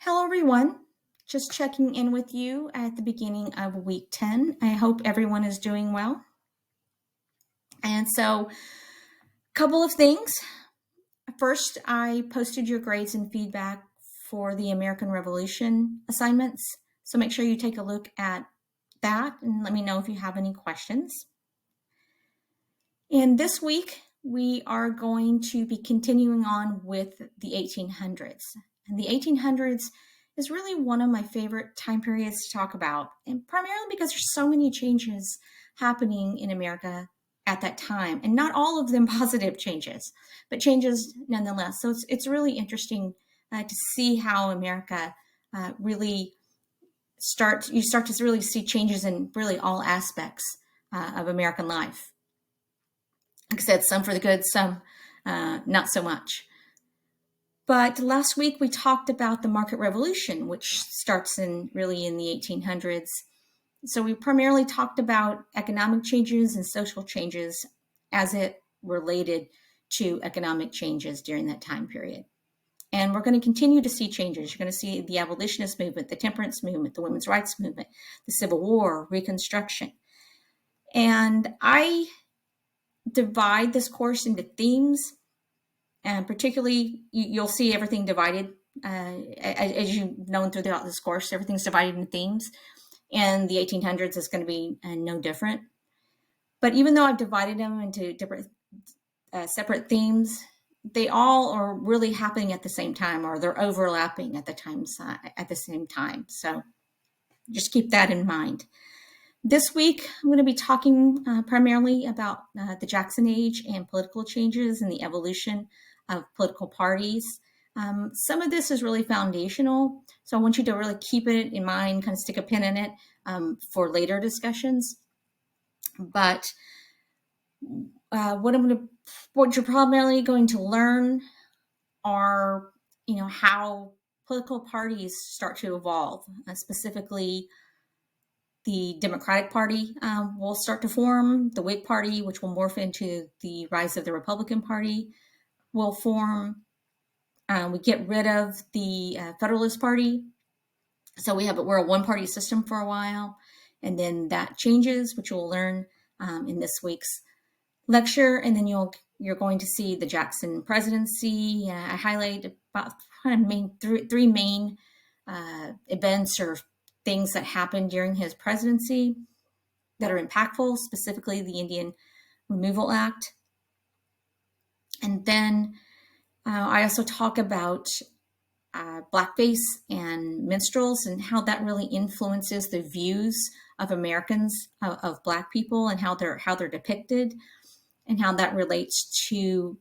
Hello, everyone. Just checking in with you at the beginning of week 10. I hope everyone is doing well. And so, a couple of things. First, I posted your grades and feedback for the American Revolution assignments. So, make sure you take a look at that and let me know if you have any questions. And this week, we are going to be continuing on with the 1800s. And the 1800s is really one of my favorite time periods to talk about, and primarily because there's so many changes happening in America at that time, and not all of them positive changes, but changes nonetheless. So it's really interesting to see how America really you start to really see changes in really all aspects of American life. Like I said, some for the good, some not so much. But last week we talked about the market revolution, which starts really in the 1800s. So we primarily talked about economic changes and social changes as it related to economic changes during that time period. And we're going to continue to see changes. You're going to see the abolitionist movement, the temperance movement, the women's rights movement, the Civil War, Reconstruction. And I divide this course into themes. And particularly, you'll see everything divided. As you've known throughout this course, everything's divided into themes. And the 1800s is going to be no different. But even though I've divided them into different separate themes, they all are really happening at the same time, or they're overlapping at the same time. So just keep that in mind. This week, I'm going to be talking primarily about the Jackson Age and political changes and the evolution of political parties. Some of this is really foundational, so I want you to really keep it in mind, kind of stick a pin in it for later discussions. But what you're primarily going to learn are, how political parties start to evolve, specifically the Democratic Party will start to form. The Whig Party, which will morph into the rise of the Republican Party, will form. We get rid of the Federalist Party. So we're a one-party system for a while. And then that changes, which you'll learn in this week's lecture. And then you're going to see the Jackson presidency. I highlight about three main events or things that happened during his presidency that are impactful, specifically the Indian Removal Act. And then I also talk about blackface and minstrels and how that really influences the views of Americans of Black people and how they're depicted, and how that relates to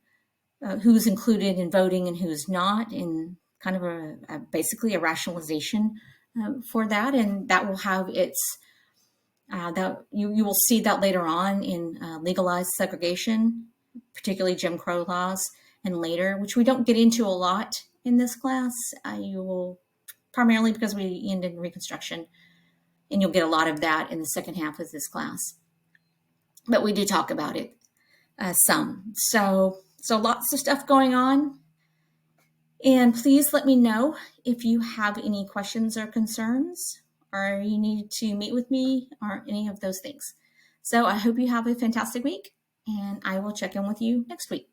who's included in voting and who's not, and kind of basically a rationalization for that. And that will have its that you will see that later on in legalized segregation, particularly Jim Crow laws, and later, which we don't get into a lot in this class. You will primarily because we end in Reconstruction, and you'll get a lot of that in the second half of this class. But we do talk about it some. So lots of stuff going on. And please let me know if you have any questions or concerns, or you need to meet with me, or any of those things. So I hope you have a fantastic week, and I will check in with you next week.